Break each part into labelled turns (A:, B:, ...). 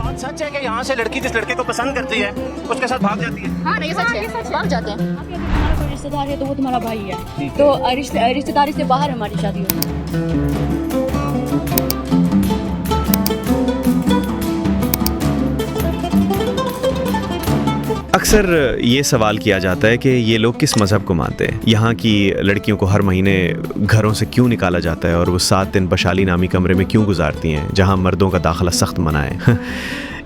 A: بات سچ ہے کہ یہاں سے لڑکی جس لڑکے کو پسند کرتی ہے اس کے ساتھ بھاگ جاتی ہے؟
B: ہاں نہیں سچ ہے، بھاگ جاتے ہیں.
C: ہمارا کوئی رشتہ دار ہے تو وہ تمہارا بھائی ہے، تو رشتہ داری سے باہر ہماری شادی ہوگی.
D: اکثر یہ سوال کیا جاتا ہے کہ یہ لوگ کس مذہب کو مانتے ہیں، یہاں کی لڑکیوں کو ہر مہینے گھروں سے کیوں نکالا جاتا ہے اور وہ 7 دن بشالی نامی کمرے میں کیوں گزارتی ہیں جہاں مردوں کا داخلہ سخت منع ہے.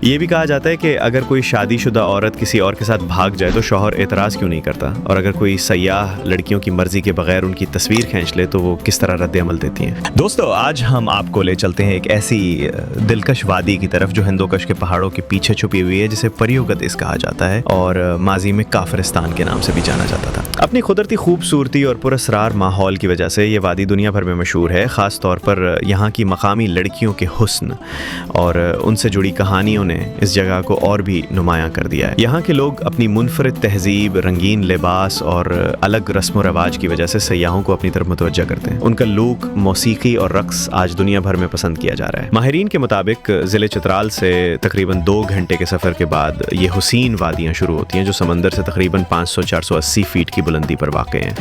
D: یہ بھی کہا جاتا ہے کہ اگر کوئی شادی شدہ عورت کسی اور کے ساتھ بھاگ جائے تو شوہر اعتراض کیوں نہیں کرتا، اور اگر کوئی سیاح لڑکیوں کی مرضی کے بغیر ان کی تصویر کھینچ لے تو وہ کس طرح رد عمل دیتی ہیں. دوستو، آج ہم آپ کو لے چلتے ہیں ایک ایسی دلکش وادی کی طرف جو ہندوکش کے پہاڑوں کے پیچھے چھپی ہوئی ہے، جسے پریوگتس کہا جاتا ہے اور ماضی میں کافرستان کے نام سے بھی جانا جاتا تھا. اپنی قدرتی خوبصورتی اور پراسرار ماحول کی وجہ سے یہ وادی دنیا بھر میں مشہور ہے، خاص طور پر یہاں کی مقامی لڑکیوں کے حسن اور ان سے جڑی کہانیوں نے اس جگہ کو اور بھی نمایاں کر دیا ہے. یہاں کے لوگ اپنی منفرد تہذیب، رنگین لباس اور الگ رسم و رواج کی وجہ سے سیاحوں کو اپنی طرف متوجہ کرتے ہیں. ان کا لوک، موسیقی اور رقص آج دنیا بھر میں پسند کیا جا رہا ہے. ماہرین کے مطابق ضلع چترال سے تقریباً 2 گھنٹے کے سفر کے بعد یہ حسین وادیاں شروع ہوتی ہیں جو سمندر سے تقریباً 500-480 فیٹ کی بلندی پر واقع ہیں.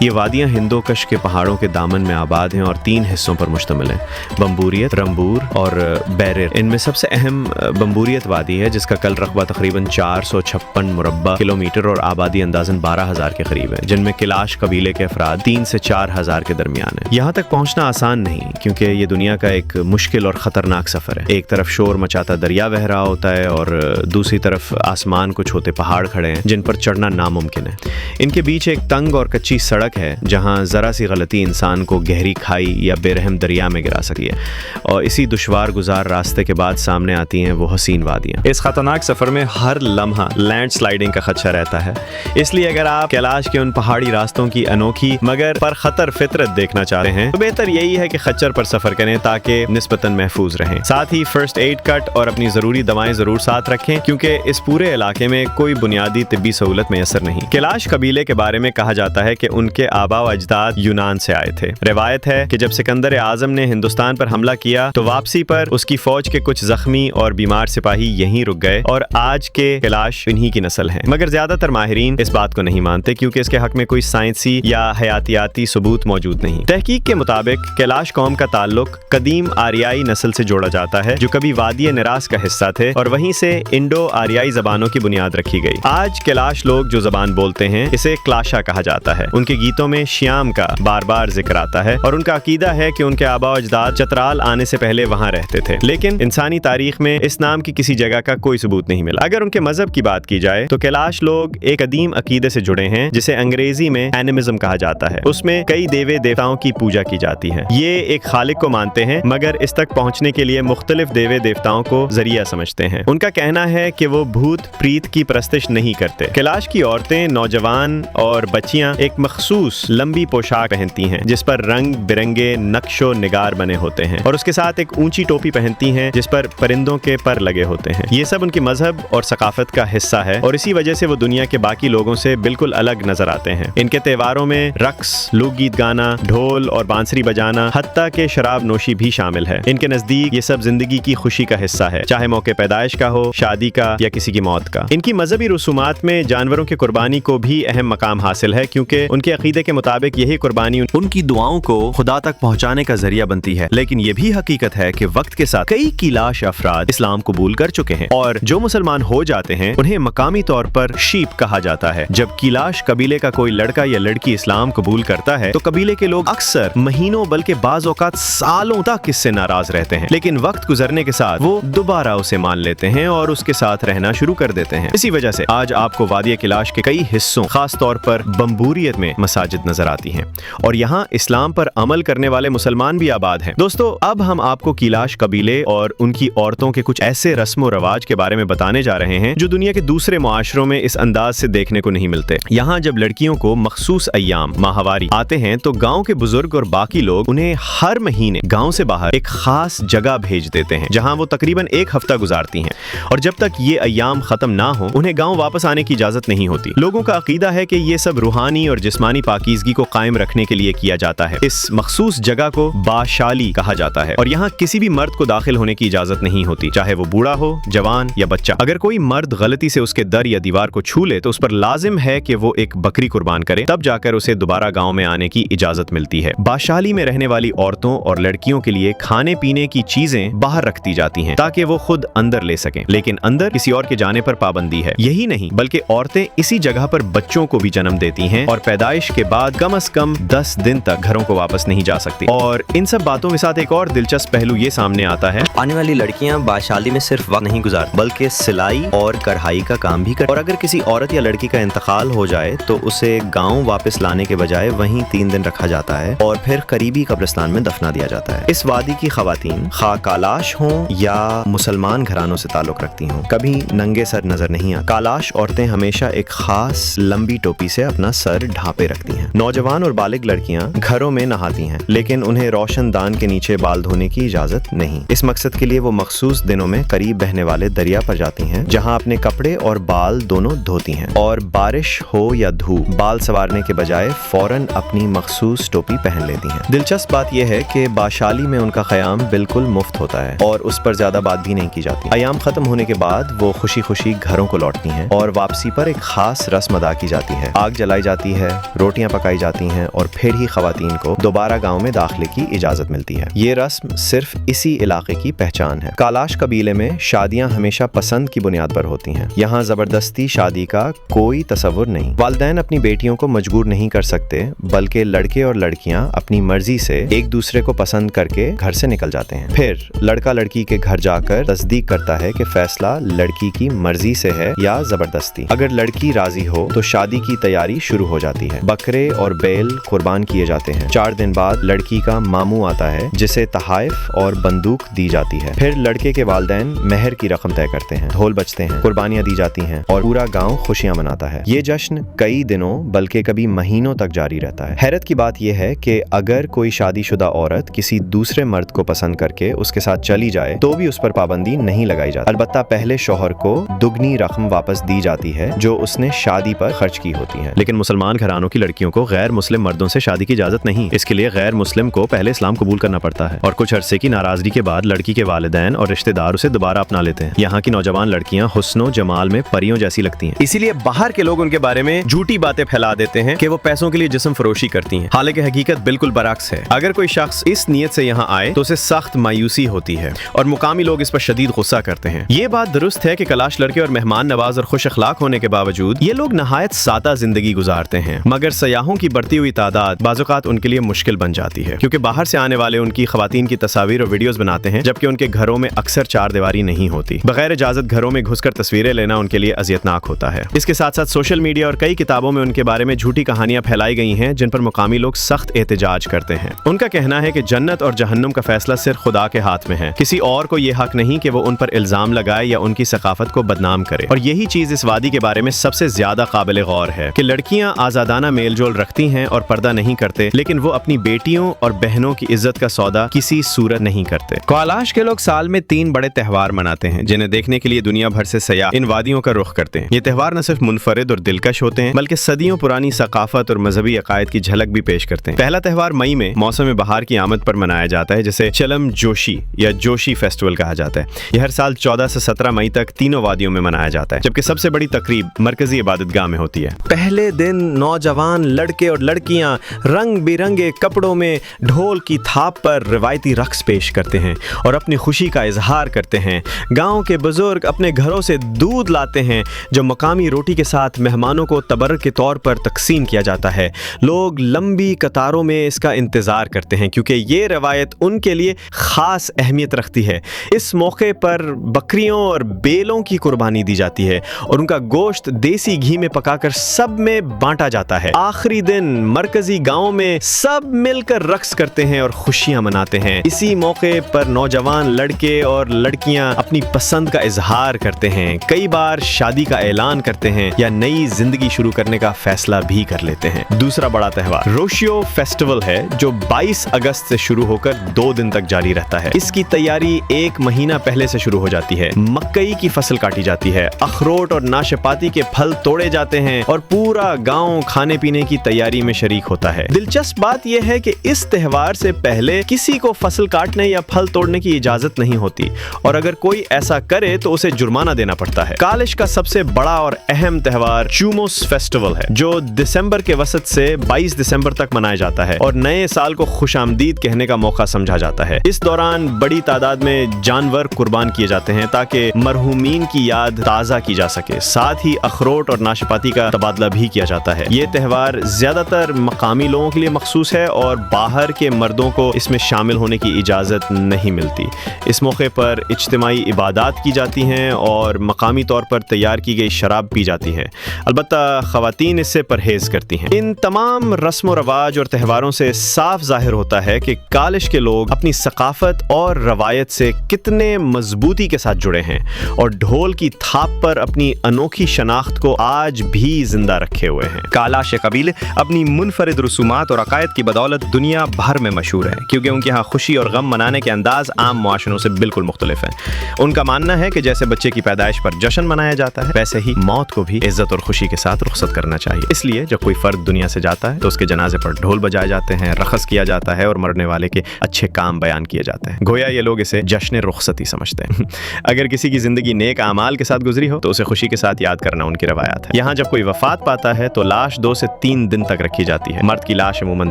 D: یہ وادیاں ہندوکش کے پہاڑوں کے دامن میں آباد ہیں اور 3 حصوں پر مشتمل ہیں: بمبوریت، رمبور اور بیرر. ان میں سب سے اہم بمبوریت وادی ہے جس کا کل رقبہ تقریباً 456 مربع کلومیٹر اور آبادی اندازاً 12,000 کے قریب ہے، جن میں کلاش قبیلے کے افراد 3 سے 4,000 کے درمیان ہیں. یہاں تک پہنچنا آسان نہیں کیونکہ یہ دنیا کا ایک مشکل اور خطرناک سفر ہے. ایک طرف شور مچاتا دریا بہہ رہا ہوتا ہے اور دوسری طرف آسمان کو چھوتے پہاڑ کھڑے ہیں جن پر چڑھنا ناممکن ہے. ان کے بیچ ایک تنگ اور کچی سڑک ہے جہاں ذرا سی غلطی انسان کو گہری کھائی یا بے رحم دریا میں گرا سکتی ہے، اور اسی دشوار گزار راستے کے بعد سامنے آتی ہیں وہ حسین وادیاں. اس خطرناک سفر میں ہر لمحہ لینڈ سلائیڈنگ کا خدشہ رہتا ہے، اس لیے اگر آپ کیلاش کے ان پہاڑی راستوں کی انوکھی مگر پر خطر فطرت دیکھنا چاہتے ہیں تو بہتر یہی ہے کہ خچر پر سفر کریں تاکہ نسبتاً محفوظ رہیں. ساتھ ہی فرسٹ ایڈ کٹ اور اپنی ضروری دوائیں ضرور ساتھ رکھیں کیونکہ اس پورے علاقے میں کوئی بنیادی طبی سہولت میسر نہیں. کیلاش قبیلے کے بارے میں کہا جاتا ہے کہ ان کے آبا و اجداد یونان سے آئے تھے. روایت ہے کہ جب سکندر اعظم نے ہندوستان پر حملہ کیا تو واپسی پر اس کی فوج کے کچھ زخمی اور بیمار سپاہی یہیں رک گئے اور آج کے کیلاش انہی کی نسل ہے. مگر زیادہ تر ماہرین اس بات کو نہیں مانتے کیونکہ اس کے حق میں کوئی سائنسی یا حیاتیاتی ثبوت موجود نہیں. تحقیق کے مطابق کیلاش قوم کا تعلق قدیم آریائی نسل سے جوڑا جاتا ہے جو کبھی وادی نراس کا حصہ تھے اور وہیں سے انڈو آریائی زبانوں کی بنیاد رکھی گئی. آج کیلاش لوگ جو زبان بولتے ہیں اسے کلاشا کہا جاتا ہے. ان کے گیتوں میں شیام کا بار بار ذکر آتا ہے اور ان کا عقیدہ ہے کہ ان کے آبا و اجداد چترال آنے سے پہلے وہاں رہتے تھے، لیکن انسانی تاریخ میں اس نام کی کسی جگہ کا کوئی ثبوت نہیں ملا. اگر ان کے مذہب کی بات کی جائے تو کیلاش لوگ ایک قدیم عقیدے سے جڑے ہیں جسے انگریزی میں اینیمزم کہا جاتا ہے. اس میں کئی دیوے دیوتاؤں کی پوجا کی جاتی ہے. یہ ایک خالق کو مانتے ہیں مگر اس تک پہنچنے کے لیے مختلف دیوے دیوتاؤں کو ذریعہ سمجھتے ہیں. ان کا کہنا ہے کہ وہ بھوت پریت کی پرستش نہیں کرتے. کیلاش کی عورتیں، نوجوان اور بچیاں ایک مخصوص لمبی پوشاک پہنتی ہیں جس پر رنگ برنگے نقش و نگار بنے ہوتے ہیں اور اس کے ساتھ ایک اونچی ٹوپی پہنتی ہیں جس پر پرندوں کے پر لگے ہوتے ہیں. یہ سب ان کی مذہب اور ثقافت کا حصہ ہے اور اسی وجہ سے وہ دنیا کے باقی لوگوں سے بالکل الگ نظر آتے ہیں. ان کے تہواروں میں رقص، لوک گیت گانا، ڈھول اور بانسری بجانا، حتیٰ کہ شراب نوشی بھی شامل ہے. ان کے نزدیک یہ سب زندگی کی خوشی کا حصہ ہے، چاہے موقع پیدائش کا ہو، شادی کا یا کسی کی موت کا. ان کی مذہبی رسومات میں جانوروں کی قربانی کو بھی اہم مقام حاصل ہے کیونکہ ان کے عقیدے کے مطابق یہی قربانی ان کی دعاؤں کو خدا تک پہنچانے کا ذریعہ بنتی ہے. لیکن یہ بھی حقیقت ہے کہ وقت کے ساتھ کئی کیلاش افراد اسلام قبول کر چکے ہیں اور جو مسلمان ہو جاتے ہیں انہیں مقامی طور پر شیپ کہا جاتا ہے. جب کیلاش قبیلے کا کوئی لڑکا یا لڑکی اسلام قبول کرتا ہے تو قبیلے کے لوگ اکثر مہینوں بلکہ بعض اوقات سالوں تک اس سے ناراض رہتے ہیں، لیکن وقت گزرنے کے ساتھ وہ دوبارہ اسے مان لیتے ہیں اور اس کے ساتھ رہنا شروع کر دیتے ہیں. اسی وجہ سے آج آپ کو وادی کیلاش کے کئی حصوں، خاص طور پر بمبوریت میں مساجد نظر آتی ہیں اور یہاں اسلام پر عمل کرنے والے مسلمان بھی آباد ہیں. دوستو، اب ہم آپ کو کیلاش قبیلے اور ان کی عورتوں کے کچھ ایسے رسم و رواج کے بارے میں بتانے جا رہے ہیں جو دنیا کے دوسرے معاشروں میں اس انداز سے دیکھنے کو نہیں ملتے. یہاں جب لڑکیوں کو مخصوص ایام ماہواری آتے ہیں تو گاؤں کے بزرگ اور باقی لوگ انہیں ہر مہینے گاؤں سے باہر ایک خاص جگہ بھیج دیتے ہیں جہاں وہ تقریباً 1 ہفتہ گزارتی ہیں اور جب تک یہ ایام ختم نہ ہو انہیں گاؤں واپس آنے کی اجازت نہیں ہوتی. لوگوں کا عقیدہ ہے کہ یہ سب روحانی اور جسمانی پاکیزگی کو قائم رکھنے کے لیے کیا جاتا ہے. اس مخصوص جگہ کو باشالی کہا جاتا ہے اور یہاں کسی بھی مرد کو داخل ہونے کی اجازت نہیں ہوتی، چاہے وہ बूढ़ा हो, जवान या बच्चा। अगर कोई मर्द गलती से उसके दर या दीवार को छू ले तो उस पर लाजिम है कि वो एक बकरी कुर्बान करे, तब जाकर उसे दोबारा गांव में आने की इजाजत मिलती है। बाशाली में रहने वाली औरतों और लड़कियों के लिए खाने पीने की चीजें बाहर रखती जाती हैं ताकि वो खुद अंदर ले सकें, लेकिन अंदर किसी और के जाने पर पाबंदी है। यही नहीं बल्कि औरतें इसी जगह पर बच्चों को भी जन्म देती हैं और पैदाइश के बाद कम से कम 10 दिन तक घरों को वापस नहीं जा सकती। और इन सब बातों के साथ एक और दिलचस्प पहलू ये सामने आता है,
E: आने वाली लड़कियां बाशाली में सिर्फ वक्त नहीं गुजारती बल्कि सिलाई और कढ़ाई का काम भी करती। और अगर किसी औरत या लड़की का इंतकाल हो जाए तो उसे गांव वापस लाने के बजाय वहीं 3 दिन रखा जाता है और फिर करीबी कब्रिस्तान में दफना दिया जाता है। इस वादी की खवातीन खा कालाश हों या मुसलमान घरानों से ताल्लुक रखती हों, कभी नंगे सर नजर नहीं आती। कालाश औरतें हमेशा एक खास लंबी टोपी से अपना सर ढांपे रखती हैं। नौजवान और बालिग लड़कियां घरों में नहाती हैं, लेकिन उन्हें रोशनदान के नीचे बाल धोने की इजाजत नहीं। इस मकसद के लिए वो मखसूस दिनों में करीब बहने वाले दरिया पर जाती हैं, जहां अपने कपड़े और बाल दोनों धोती हैं और बारिश हो या धूप बाल संवारने के बजाय फौरन अपनी मखसूस टोपी पहन लेती हैं। दिलचस्प बात यह है कि बाशाली में उनका क़याम बिल्कुल मुफ्त होता है और उस पर ज्यादा बात भी नहीं की जाती। अयाम खत्म होने के बाद वो खुशी खुशी घरों को लौटती हैं और वापसी पर एक खास रस्म अदा की जाती है। आग जलाई जाती है, रोटियां पकाई जाती हैं और फिर ही खवातीन को दोबारा गाँव में दाखिले की इजाजत मिलती है। ये रस्म सिर्फ इसी इलाके की पहचान है। कालाश कबीले में शादियां हमेशा पसंद की बुनियाद पर होती हैं। यहाँ जबरदस्ती शादी का कोई तसव्वुर नहीं। वालिदैन अपनी बेटियों को मजबूर नहीं कर सकते, बल्कि लड़के और लड़कियां अपनी मर्जी से एक दूसरे को पसंद करके घर से निकल जाते हैं। फिर लड़का लड़की के घर जाकर तस्दीक करता है कि फैसला लड़की की मर्जी से है या जबरदस्ती। अगर लड़की राजी हो तो शादी की तैयारी शुरू हो जाती है। बकरे और बैल कुर्बान किए जाते हैं। 4 दिन बाद लड़की का मामू आता है जिसे तहाइफ और बंदूक दी जाती है। फिर लड़के के वालिदैन मेहर की रकम तय करते हैं, ढोल बजते हैं, कुर्बानियां दी जाती हैं और पूरा गांव खुशियां मनाता है। ये जश्न कई दिनों बल्कि कभी महीनों तक जारी रहता है। हैरत की बात यह है कि अगर कोई शादीशुदा औरत किसी दूसरे मर्द को पसंद करके उसके साथ चली जाए तो भी उस पर पाबंदी नहीं लगाई जाती। अलबत्ता पहले शौहर को दुगनी रकम वापस दी जाती है जो उसने शादी पर खर्च की होती है।
D: लेकिन मुसलमान घरानों की लड़कियों को गैर मुस्लिम मर्दों से शादी की इजाजत नहीं। इसके लिए गैर मुस्लिम को पहले इस्लाम कबूल करना पड़ता है और कुछ अरसे की नाराजगी के बाद लड़की के वालिदैन और रिश्तेदार उसे दोबारा अपना लेते हैं। यहाँ की नौजवान लड़कियां हुस्नो जमाल में परियों जैसी लगती हैं, इसीलिए बाहर के लोग उनके बारे में झूठी बातें फैला देते हैं कि वो पैसों के लिए जिस्म फरोशी करती हैं। हालांकि हकीकत बिल्कुल बरअक्स है। अगर कोई शख्स इस नीयत से यहाँ आए तो उसे सख्त मायूसी होती है और मुकामी लोग इस पर शदीद गुस्सा करते हैं। ये बात दुरुस्त है कि कलाश लड़के और मेहमान नवाज और खुश अखलाक होने के बावजूद ये लोग नहायत सादा जिंदगी गुजारते हैं, मगर सयाहों की बढ़ती हुई तादाद बाज़-औक़ात उनके लिए मुश्किल बन जाती है, क्योंकि बाहर से आने वाले उनकी खवातीन की तस्वीर और वीडियोस बनाते हैं, जबकि उनके घरों में अक्सर चारदीवारी नहीं होती। बगैर इजाजत घरों में घुसकर तस्वीरें लेना उनके लिए अजियतनाक होता है। इसके साथ साथ सोशल मीडिया और कई किताबों में उनके बारे में झूठी कहानियां फैलाई गई हैं, जिन पर मुकामी लोग सख्त एहतजाज करते हैं। उनका कहना है कि जन्नत और जहन्नुम का फैसला सिर्फ खुदा के हाथ में है। किसी और को यह हक नहीं कि वो उन पर इल्जाम लगाए या उनकी सकाफत को बदनाम करे। और यही चीज इस वादी के बारे में सबसे ज्यादा काबिल गौर है कि लड़कियां आजादाना मेल जोल रखती हैं और पर्दा नहीं करते, लेकिन वो अपनी बेटियों और बहनों की इज्जत का सौदा किसी सूरत नहीं करते। कालाश के लोग साल में 3 बड़े त्यौहार मनाते हैं, जिन्हें देखने के लिए दुनिया भर से सयाह इन वादियों का रुख करते हैं। ये त्यौहार न सिर्फ मुनफरिद और दिलकश होते हैं, बल्कि सदियों पुरानी सकाफत और मजहबी अकायद की झलक भी पेश करते हैं। पहला त्यौहार मई में मौसम बहार की आमद पर मनाया जाता है, जिसे चलम जोशी या जोशी फेस्टिवल कहा जाता है। यह हर साल 14 से 17 मई तक तीनों वादियों में मनाया जाता है, जबकि सबसे बड़ी तकरीब मरकजी इबादतगाह में होती है। पहले दिन नौजवान लड़के और लड़कियां रंग बिरंगे कपड़ों में ढोल की थाप पर रिवायती रक्स पेश करते हैं और अपनी खुशी का इजहार करते हैं। गांव के बुजुर्ग अपने घरों से दूध लाते हैं, जो मकामी रोटी के साथ मेहमानों को तबर्रुक के तौर पर तकसीम किया जाता है। लोग लंबी कतारों में इसका इंतजार करते हैं, क्योंकि ये रवायत उनके लिए खास अहमियत रखती है। इस मौके पर बकरियों और बेलों की कुर्बानी दी जाती है और उनका गोश्त देसी घी में पकाकर सब में बांटा जाता है। आखिरी दिन मरकजी गांव में सब मिलकर रक्स करते हैं और खुशियां मनाते हैं। इसी मौके पर नौजवान लड़के और लड़कियां अपनी पसंद का इजहार करते हैं, कई बार शादी का ऐलान करते हैं या नई जिंदगी शुरू करने का फैसला भी कर लेते हैं। दूसरा बड़ा त्यौहार रोशियो फेस्टिवल है, जो 22 अगस्त से शुरू होकर 2 दिन तक जारी रहता है। इसकी तैयारी 1 महीना पहले से शुरू हो जाती है। मकई की फसल काटी जाती है, अखरोट और नाशपाती के फल तोड़े जाते हैं और पूरा गांव खाने पीने की तैयारी में शरीक होता है। दिलचस्प बात यह है कि इस त्यौहार से पहले किसी को फसल काटने या फल तोड़ने की इजाजत नहीं होती, और अगर अगर कोई ऐसा करे तो उसे जुर्माना देना पड़ता है। कालिश का सबसे बड़ा और अहम त्योहार चूमोस फेस्टिवल है, जो दिसंबर के वसत से 22 दिसंबर तक मनाया जाता है और नए साल को खुशामदीद कहने का मौका समझा जाता है। इस दौरान बड़ी तादाद में जानवर कुर्बान किए जाते हैं ताकि मरहूमीन की याद ताज़ा की जा सके। साथ ही अखरोट और नाशपाती का तबादला भी किया जाता है। ये त्यौहार ज़्यादातर मकामी लोगों के लिए मखसूस है और बाहर के मर्दों को इसमें शामिल होने की इजाज़त नहीं मिलती। इस मौके पर इज्तिमाई इबादत की जाती हैं और मकामी तौर पर तैयार की गई शराब पी जाती है। अलबत्ता ख़वातीन इससे परहेज़ करती हैं। इन तमाम रस्म व रवाज और त्योहारों से साफ ज़ाहिर होता है कि कालिश के लोग अपनी सकाफत और रवायत से कितने मजबूती के साथ जुड़े हैं और ढोल की थाप पर अपनी अनोखी शनाख्त को आज भी जिंदा रखे हुए हैं।
F: कालाश कबीले अपनी मुनफरिद रसूमात और अकायद की बदौलत दुनिया भर में मशहूर है, क्योंकि उनके यहाँ खुशी और गम मनाने के अंदाज आम मुआशरों से बिल्कुल मुख्तलिफ हैं। उनका मानना है कि जैसे बच्चे की पैदाइश पर जश्न मनाया जाता है, वैसे ही मौत को भी इज्जत और खुशी के साथ रुखसत करना चाहिए। इसलिए जब कोई फर्द दुनिया से जाता है तो उसके जनाजे पर ढोल बजाए जाते हैं, रक़स किया जाता है और मरने वाले के अच्छे काम बयान किए जाते हैं। गोया ये लोग इसे जश्न रुखसती समझते हैं। अगर किसी की जिंदगी नेक आमाल के साथ गुजरी हो तो उसे खुशी के साथ याद करना उनकी रवायत है। यहाँ जब कोई वफात पाता है तो लाश 2 से 3 दिन तक रखी जाती है। मर्द की लाश अमूमन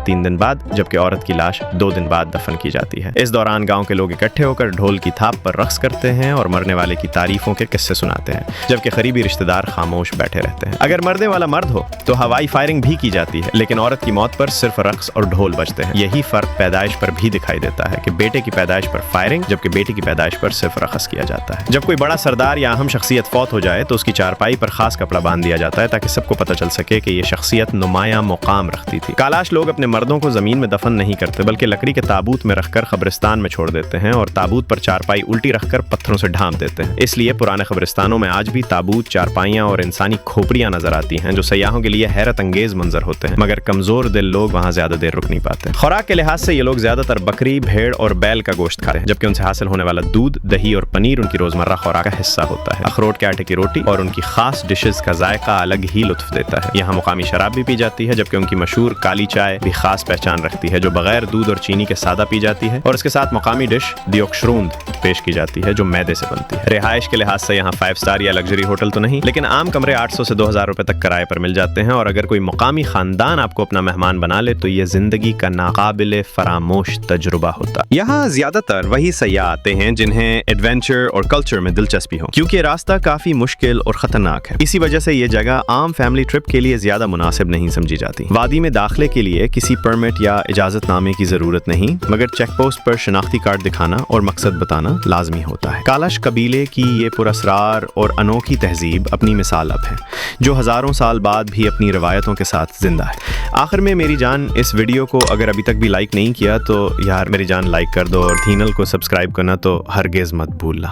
F: 3 दिन बाद, जबकि औरत की लाश 2 दिन बाद दफन की जाती है। इस दौरान गाँव के लोग इकट्ठे होकर ढोल की थाप पर रक़्स करते हैं और मरने वाले की तारीफों के किस्से सुनाते हैं, जबकि करीबी रिश्तेदार खामोश बैठे रहते हैं। अगर मरने वाला मर्द हो तो हवाई फायरिंग भी की जाती है, लेकिन औरत की मौत पर सिर्फ रक़्स और ढोल बजते हैं। यही फर्क पैदाइश पर भी दिखाई देता है कि बेटे की पैदाइश पर फायरिंग, जबकि बेटी की पैदाइश पर सिर्फ रक़्स किया जाता है। जब कोई बड़ा सरदार या अहम शख्सियत फौत हो जाए तो उसकी चारपाई पर खास कपड़ा बांध दिया जाता है ताकि सबको पता चल सके कि ये शख्सियत नुमाया मुकाम रखती थी। कालाश लोग अपने मर्दों को जमीन में दफन नहीं करते, बल्कि लकड़ी के ताबूत में रखकर कब्रिस्तान में छोड़ देते हैं और ताबूत पर चारपाई उल्टी रखकर पत्थरों से ढांप देते हैं। इसलिए पुराने कब्रिस्तानों में आज भी ताबूत, चारपाइयां और इंसानी खोपड़ियां नजर आती हैं, जो सयाहों के लिए हैरत अंगेज मंजर होते हैं, मगर कमजोर दिल लोग वहां ज्यादा देर रुक नहीं पाते। खुराक के लिहाज से ये लोग ज्यादातर बकरी, भेड़ और बैल का गोश्त खाते हैं, जबकि उनसे हासिल होने वाला दूध, दही और पनीर उनकी रोजमर्रा खुराक का हिस्सा होता है। अखरोट के आटे की रोटी और उनकी खास डिशेस का जायका अलग ही लुत्फ देता है। यहाँ मुकामी शराब भी पी जाती है, जबकि उनकी मशहूर काली चाय भी खास पहचान रखती है, जो बगैर दूध और चीनी के सादा पी जाती है, और इसके साथ मुकामी डिश दियोक्शरूंद पेश की जाती है, जो मैदे से बनती है। रिहाइश के लिहाज से यहाँ 5 स्टार या लग्जरी होटल तो नहीं, लेकिन आम कमरे 800 से 2000 रुपए तक किराए पर मिल जाते हैं, और अगर कोई मुकामी खानदान आपको अपना मेहमान बना ले तो ये जिंदगी का नाकाबिले फरामोश तजुर्बा होता। यहाँ ज्यादातर वही सयाह आते हैं जिन्हें एडवेंचर और कल्चर में दिलचस्पी हो,
D: क्योंकि रास्ता काफी मुश्किल और खतरनाक है। इसी वजह से ये जगह आम फैमिली ट्रिप के लिए ज्यादा मुनासिब नहीं समझी जाती। वादी में दाखिले के लिए किसी परमिट या इजाजतनामे की जरूरत नहीं, मगर चेक पोस्ट पर शनाख्ती कार्ड दिखाना और मकसद बताना लाजमी होता है। कालाश कबीले की ये पुरस्रार और अनोखी तहजीब अपनी मिसाल अब है, जो हजारों साल बाद भी अपनी रवायतों के साथ जिंदा है। आखिर में मेरी जान, इस वीडियो को अगर अभी तक भी लाइक नहीं किया तो यार मेरी जान लाइक कर दो, और धीनल को सब्सक्राइब करना तो हरगिज़ मत भूलना।